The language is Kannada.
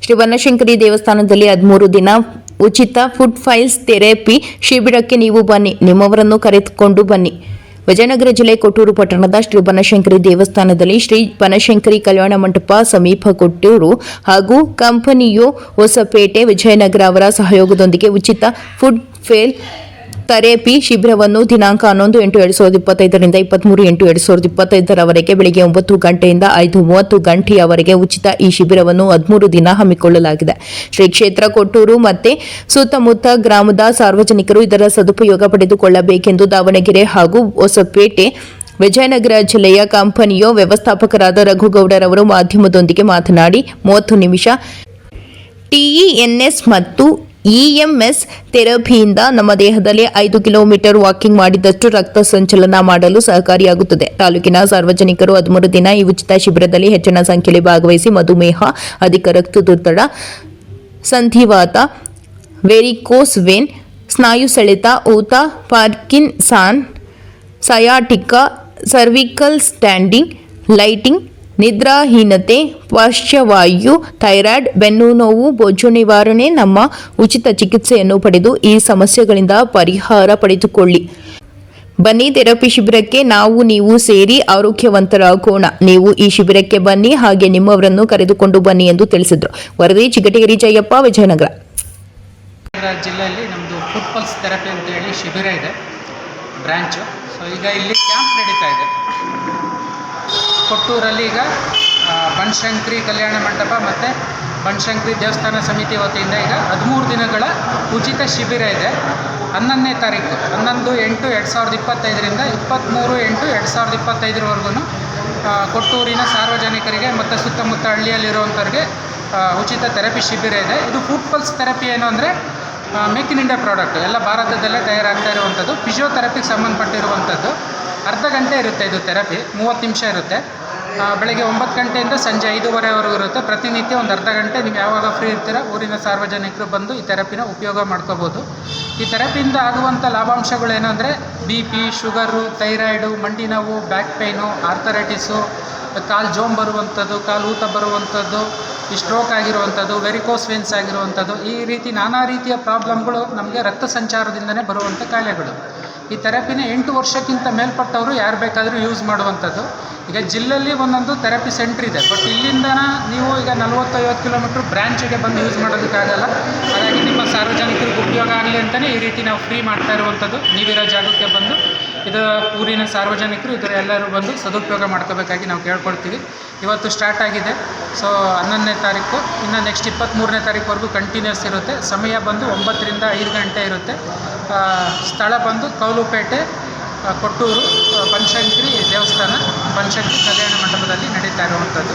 ಶ್ರೀ ಬನಶಂಕರಿ ದೇವಸ್ಥಾನದಲ್ಲಿ 13 ದಿನ ಉಚಿತ ಫುಡ್ ಫೈಲ್ಸ್ ಥೆರಪಿ ಶಿಬಿರಕ್ಕೆ ನೀವು ಬನ್ನಿ, ನಿಮ್ಮವರನ್ನು ಕರೆದುಕೊಂಡು ಬನ್ನಿ. ವಿಜಯನಗರ ಜಿಲ್ಲೆ ಕೊಟ್ಟೂರು ಪಟ್ಟಣದ ಶ್ರೀ ಬನಶಂಕರಿ ದೇವಸ್ಥಾನದಲ್ಲಿ ಶ್ರೀ ಬನಶಂಕರಿ ಕಲ್ಯಾಣ ಮಂಟಪ ಸಮೀಪ ಕೊಟ್ಟೂರು ಹಾಗೂ ಕಂಪನಿಯು ಹೊಸಪೇಟೆ ವಿಜಯನಗರ ಅವರ ಸಹಯೋಗದೊಂದಿಗೆ ಉಚಿತ ಫುಡ್ ಫೇಲ್ ಥೆರಪಿ ಶಿಬಿರವನ್ನು ದಿನಾಂಕ 11/8/2025 ರಿಂದ 23/8/2025 ಬೆಳಗ್ಗೆ 9 ಗಂಟೆಯಿಂದ 5:30 ಗಂಟೆಯವರೆಗೆ ಉಚಿತ ಈ ಶಿಬಿರವನ್ನು 13 ದಿನ ಹಮ್ಮಿಕೊಳ್ಳಲಾಗಿದೆ. ಶ್ರೀ ಕ್ಷೇತ್ರ ಕೊಟ್ಟೂರು ಮತ್ತು ಸುತ್ತಮುತ್ತ ಗ್ರಾಮದ ಸಾರ್ವಜನಿಕರು ಇದರ ಸದುಪಯೋಗ ಪಡೆದುಕೊಳ್ಳಬೇಕೆಂದು ದಾವಣಗೆರೆ ಹಾಗೂ ಹೊಸಪೇಟೆ ವಿಜಯನಗರ ಜಿಲ್ಲೆಯ ಕಂಪನಿಯ ವ್ಯವಸ್ಥಾಪಕರಾದ ರಘುಗೌಡರವರು ಮಾಧ್ಯಮದೊಂದಿಗೆ ಮಾತನಾಡಿ 30 ನಿಮಿಷ TENS ಮತ್ತು EMS ಥೆರಪಿಯಿಂದ ನಮ್ಮ ದೇಹದಲ್ಲಿ 5 ಕಿಲೋಮೀಟರ್ ವಾಕಿಂಗ್ ಮಾಡಿದಷ್ಟು ರಕ್ತ ಸಂಚಲನ ಮಾಡಲು ಸಹಕಾರಿಯಾಗುತ್ತದೆ. ತಾಲೂಕಿನ ಸಾರ್ವಜನಿಕರು 13 ದಿನ ಈ ಉಚಿತ ಶಿಬಿರದಲ್ಲಿ ಹೆಚ್ಚಿನ ಸಂಖ್ಯೆಯಲ್ಲಿ ಭಾಗವಹಿಸಿ ಮಧುಮೇಹ, ಅಧಿಕ ರಕ್ತದೊತ್ತಡ, ಸಂಧಿವಾತ, ವೆರಿಕೋಸ್ ವೇನ್, ಸ್ನಾಯು ಸೆಳೆತ, ಊತ, Parkinson, sciatica, cervical standing, lighting, ನಿದ್ರಾಹೀನತೆ, ಪಾರ್ಶ್ವವಾಯು, ಥೈರಾಯ್ಡ್, ಬೆನ್ನು ನೋವು, ಬೊಜ್ಜು ನಿವಾರಣೆ ನಮ್ಮ ಉಚಿತ ಚಿಕಿತ್ಸೆಯನ್ನು ಪಡೆದು ಈ ಸಮಸ್ಯೆಗಳಿಂದ ಪರಿಹಾರ ಪಡೆದುಕೊಳ್ಳಿ. ಬನ್ನಿ, ಥೆರಪಿ ಶಿಬಿರಕ್ಕೆ ನೀವು ಸೇರಿ ಆರೋಗ್ಯವಂತರಾಗೋಣ. ನೀವು ಈ ಶಿಬಿರಕ್ಕೆ ಬನ್ನಿ, ಹಾಗೆ ನಿಮ್ಮವರನ್ನು ಕರೆದುಕೊಂಡು ಬನ್ನಿ ಎಂದು ತಿಳಿಸಿದರು. ವರದಿ ಚಿಗಟೇರಿ ಜಯಪ್ಪ, ವಿಜಯನಗರ. ಜಿಲ್ಲೆಯಲ್ಲಿ ನಮ್ಮದು ಫುಡ್ ಪಲ್ಸ್ ಥೆರಪಿ ಅಂತ ಹೇಳಿ ಶಿಬಿರ ಇದೆ, ಬ್ರ್ಯಾಂಚು. ಸೊ ಈಗ ಇಲ್ಲಿ ಕ್ಯಾಂಪ್ ನಡೀತಾ ಇದೆ ಕೊಟ್ಟೂರಲ್ಲಿ. ಈಗ ಬನಶಂಕರಿ ಕಲ್ಯಾಣ ಮಂಟಪ ಮತ್ತು ಬನಶಂಕರಿ ದೇವಸ್ಥಾನ ಸಮಿತಿ ವತಿಯಿಂದ ಈಗ 13 ದಿನಗಳ ಉಚಿತ ಶಿಬಿರ ಇದೆ. 11ನೇ ತಾರೀಕು 11/8/2025 ರಿಂದ 23/8/2025 ಕೊಟ್ಟೂರಿನ ಸಾರ್ವಜನಿಕರಿಗೆ ಮತ್ತು ಸುತ್ತಮುತ್ತ ಹಳ್ಳಿಯಲ್ಲಿರುವಂಥವ್ರಿಗೆ ಉಚಿತ ಥೆರಪಿ ಶಿಬಿರ ಇದೆ. ಇದು ಫುಡ್ ಪಲ್ಸ್ ಥೆರಪಿ ಏನು ಅಂದರೆ ಮೇಕ್ ಇನ್ ಇಂಡಿಯಾ ಪ್ರಾಡಕ್ಟ್, ಎಲ್ಲ ಭಾರತದಲ್ಲೇ ತಯಾರಾಗ್ತಾ ಇರುವಂಥದ್ದು. ಫಿಸಿಯೋಥೆರಪಿಗೆ ಸಂಬಂಧಪಟ್ಟಿರುವಂಥದ್ದು. ಅರ್ಧ ಗಂಟೆ ಇರುತ್ತೆ ಇದು ಥೆರಪಿ, 30 ನಿಮಿಷ ಇರುತ್ತೆ. ಬೆಳಗ್ಗೆ 9 ಗಂಟೆಯಿಂದ ಸಂಜೆ 5:30ವರೆಗೂ ಇರುತ್ತೆ. ಪ್ರತಿನಿತ್ಯ ಒಂದು ಅರ್ಧ ಗಂಟೆ ನೀವು ಯಾವಾಗ ಫ್ರೀ ಇರ್ತೀರೋ ಊರಿನ ಸಾರ್ವಜನಿಕರು ಬಂದು ಈ ಥೆರಪಿನ ಉಪಯೋಗ ಮಾಡ್ಕೋಬೋದು. ಈ ಥೆರಪಿಯಿಂದ ಆಗುವಂಥ ಲಾಭಾಂಶಗಳೇನು ಅಂದರೆ BP, ಶುಗರು, ಥೈರಾಯ್ಡು, ಮಂಡಿ ನೋವು, ಬ್ಯಾಕ್ ಪೈನು, ಆರ್ಥರೈಟಿಸು, ಕಾಲು ಜೋಮ್ ಬರುವಂಥದ್ದು, ಕಾಲು ಊತ ಬರುವಂಥದ್ದು, ಈ ಸ್ಟ್ರೋಕ್ ಆಗಿರುವಂಥದ್ದು, ವೆರಿಕೋಸ್ ವೇನ್ಸ್ ಆಗಿರುವಂಥದ್ದು, ಈ ರೀತಿ ನಾನಾ ರೀತಿಯ ಪ್ರಾಬ್ಲಮ್ಗಳು ನಮಗೆ ರಕ್ತ ಸಂಚಾರದಿಂದನೇ ಬರುವಂಥ ಕಾಯಿಲೆಗಳು. ಈ ಥೆರಪಿನ 8 ವರ್ಷಕ್ಕಿಂತ ಮೇಲ್ಪಟ್ಟವರು ಯಾರು ಬೇಕಾದರೂ ಯೂಸ್ ಮಾಡುವಂಥದ್ದು. ಈಗ ಜಿಲ್ಲೆಯಲ್ಲಿ ಒಂದೊಂದು ಥೆರಪಿ ಸೆಂಟ್ರ್ ಇದೆ, ಬಟ್ ಇಲ್ಲಿಂದ ನೀವು ಈಗ 40-50 ಕಿಲೋಮೀಟ್ರ್ ಬ್ರ್ಯಾಂಚಿಗೆ ಬಂದು ಯೂಸ್ ಮಾಡೋದಕ್ಕಾಗಲ್ಲ. ಹಾಗಾಗಿ ನಿಮ್ಮ ಸಾರ್ವಜನಿಕರಿಗೆ ಉಪಯೋಗ ಆಗಲಿ ಅಂತಲೇ ಈ ರೀತಿ ನಾವು ಫ್ರೀ ಮಾಡ್ತಾ ಇರುವಂಥದ್ದು. ನೀವಿರೋ ಜಾಗಕ್ಕೆ ಬಂದು ಇದು ಊರಿನ ಸಾರ್ವಜನಿಕರು ಇದರ ಎಲ್ಲರೂ ಬಂದು ಸದುಪಯೋಗ ಮಾಡ್ಕೋಬೇಕಾಗಿ ನಾವು ಕೇಳ್ಕೊಳ್ತೀವಿ. ಇವತ್ತು ಸ್ಟಾರ್ಟ್ ಆಗಿದೆ. ಸೊ 11ನೇ ತಾರೀಕು, ಇನ್ನು ನೆಕ್ಸ್ಟ್ 23ನೇ ತಾರೀಕುವರೆಗೂ ಕಂಟಿನ್ಯೂಸ್ ಇರುತ್ತೆ. ಸಮಯ ಬಂದು 9 ರಿಂದ 5 ಗಂಟೆ ಇರುತ್ತೆ. ಸ್ಥಳ ಬಂದು ಕೌಲುಪೇಟೆ, ಕೊಟ್ಟೂರು, ಬನಶಂಕರಿ ದೇವಸ್ಥಾನ, ಬನಶಂಕರಿ ಕಲ್ಯಾಣ ಮಂಟಪದಲ್ಲಿ ನಡೀತಾ ಇರುವಂಥದ್ದು.